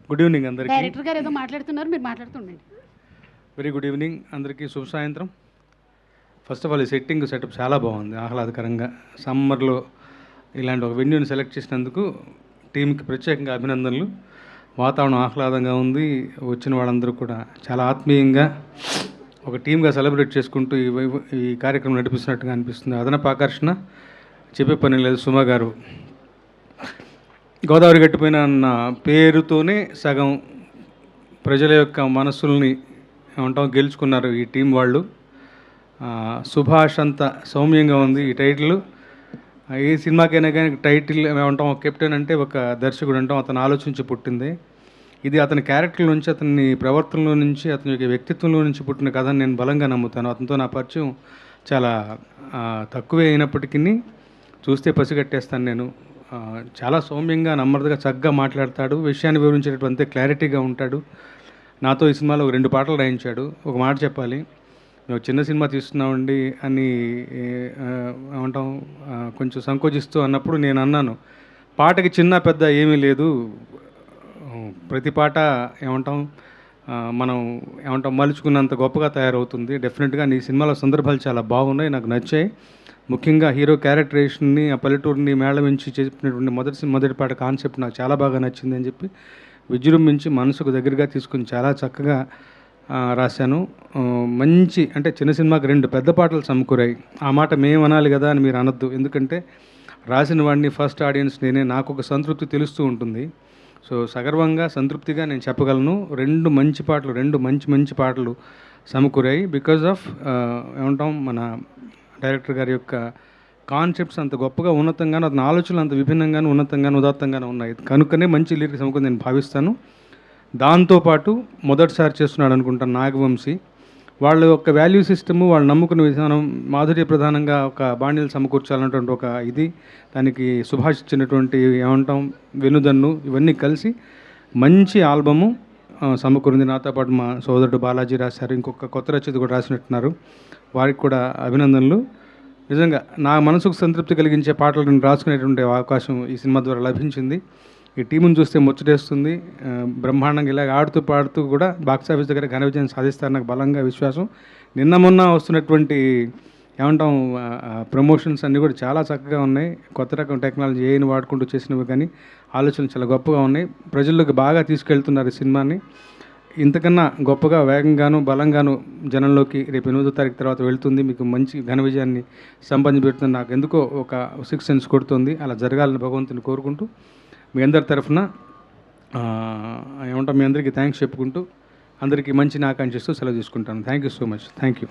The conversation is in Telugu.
గుడ్ ఈవినింగ్ అందరికీ. డైరెక్టర్ గారు ఏదో మాట్లాడుతున్నారు, మీరు మాట్లాడుతుండండి. వెరీ గుడ్ ఈవినింగ్ అందరికీ, శుభ సాయంత్రం. ఫస్ట్ ఆఫ్ ఆల్ ఈ సెటప్ చాలా బాగుంది, ఆహ్లాదకరంగా. సమ్మర్లో ఇలాంటి ఒక వెన్యూని సెలెక్ట్ చేసినందుకు టీంకి ప్రత్యేకంగా అభినందనలు. వాతావరణం ఆహ్లాదంగా ఉంది, వచ్చిన వాళ్ళందరూ కూడా చాలా ఆత్మీయంగా ఒక టీమ్గా సెలబ్రేట్ చేసుకుంటూ ఈ కార్యక్రమం నడిపిస్తున్నట్టుగా అనిపిస్తుంది. అదనపు ఆకర్షణ చెప్పే పని లేదు. సుమా గారు గోదావరి గట్టిపోయిన అన్న పేరుతోనే సగం ప్రజల యొక్క మనస్సుల్ని ఏమంటాం గెలుచుకున్నారు ఈ టీం వాళ్ళు. సుభాష్ అంత సౌమ్యంగా ఉంది ఈ టైటిల్. ఏ సినిమాకైనా కానీ టైటిల్ ఏమంటాం, కెప్టెన్ అంటే ఒక దర్శకుడు అంటాం, అతను ఆలోచించి పుట్టింది. ఇది అతని క్యారెక్టర్ నుంచి, అతని ప్రవర్తనలో నుంచి, అతని యొక్క వ్యక్తిత్వంలో నుంచి పుట్టిన కథ అని నేను బలంగా నమ్ముతాను. అతనితో నా పరిచయం చాలా తక్కువే అయినప్పటికీ చూస్తే పసిగట్టేస్తాను నేను. చాలా సౌమ్యంగా, నమ్మదగా, చక్కగా మాట్లాడతాడు. విషయాన్ని వివరించేటటువంటి క్లారిటీగా ఉంటాడు. నాతో ఈ సినిమాలో 2 పాటలు రాయించాడు. ఒక మాట చెప్పాలి, మేము చిన్న సినిమా తీస్తున్నామండి అని ఏమంటాం కొంచెం సంకోచిస్తూ అన్నప్పుడు నేను అన్నాను, పాటకి చిన్న పెద్ద ఏమీ లేదు, ప్రతి పాట ఏమంటాం మనం మలుచుకున్నంత గొప్పగా తయారవుతుంది. డెఫినెట్గా నీ సినిమాలో సందర్భాలు చాలా బాగున్నాయి, నాకు నచ్చాయి. ముఖ్యంగా హీరో క్యారెక్టరేషన్ని, ఆ పల్లెటూరిని మేళవించి చెప్పినటువంటి మొదటి పాట కాన్సెప్ట్ నాకు చాలా బాగా నచ్చింది అని చెప్పి విజృంభించి మనసుకు దగ్గరగా తీసుకుని చాలా చక్కగా రాశాను. మంచి అంటే చిన్న సినిమాకి 2 పెద్ద పాటలు సమకూరాయి. ఆ మాట మేము అనాలి కదా అని మీరు అనొద్దు, ఎందుకంటే రాసిన వాడిని ఫస్ట్ ఆడియన్స్ నేనే, నాకు ఒక సంతృప్తి తెలుస్తూ ఉంటుంది. సో సగర్వంగా సంతృప్తిగా నేను చెప్పగలను, 2 మంచి పాటలు సమకూరాయి. బికాజ్ ఆఫ్ ఏమంటాం మన డైరెక్టర్ గారి యొక్క కాన్సెప్ట్స్ అంత గొప్పగా ఉన్నతంగానూ, అతని ఆలోచనలు అంత విభిన్నంగానూ ఉన్నతంగానూ ఉదాత్తంగానూ ఉన్నాయి. కనుకనే మంచి లిరిక్స్ సమకూరి నేను భావిస్తాను. దాంతోపాటు మొదటిసారి చేస్తున్నాడు అనుకుంటాను నాగవంశీ. వాళ్ళ యొక్క వాల్యూ సిస్టము, వాళ్ళు నమ్ముకునే విధానం, మాధుర్య ప్రధానంగా ఒక బాణీలు సమకూర్చాలన్నటువంటి ఒక ఇది, దానికి సుభాష్ ఇచ్చినటువంటి ఏమంటాం వెనుదన్ను, ఇవన్నీ కలిసి మంచి ఆల్బము సమకూరింది. నాతో పాటు మా సోదరుడు బాలాజీ రాశారు, ఇంకొక కొత్త రచయిత కూడా రాసినట్టున్నారు, వారికి కూడా అభినందనలు. నిజంగా నా మనసుకు సంతృప్తి కలిగించే పాటలను రాసుకునేటువంటి అవకాశం ఈ సినిమా ద్వారా లభించింది. ఈ టీమును చూస్తే ముచ్చటేస్తుంది. బ్రహ్మాండంగా ఇలాగ ఆడుతూ పాడుతూ కూడా బాక్సాఫీస్ దగ్గర ఘన విజయం సాధిస్తారు నాకు బలంగా విశ్వాసం. నిన్న మొన్న వస్తున్నటువంటి ఏమంటాం ప్రమోషన్స్ అన్నీ కూడా చాలా చక్కగా ఉన్నాయి. కొత్త రకం టెక్నాలజీ ఏని వాడుకుంటూ చేసినవి కానీ ఆలోచనలు చాలా గొప్పగా ఉన్నాయి. ప్రజల్లోకి బాగా తీసుకెళ్తున్నారు ఈ సినిమాని. ఇంతకన్నా గొప్పగా వేగంగాను బలంగాను జనంలోకి రేపు 8వ తారీఖు తర్వాత వెళ్తుంది. మీకు మంచి ఘన విజయాన్ని సంపాదించబెడుతుంది. నాకు ఎందుకో ఒక 6 సెన్స్ కొడుతుంది. అలా జరగాలని భగవంతుని కోరుకుంటూ మీ అందరి తరఫున ఏమంటాం మీ అందరికీ థ్యాంక్స్ చెప్పుకుంటూ అందరికీ మంచిని ఆకాంక్షిస్తూ సెలవు తీసుకుంటాను. Thank you so much. Thank you.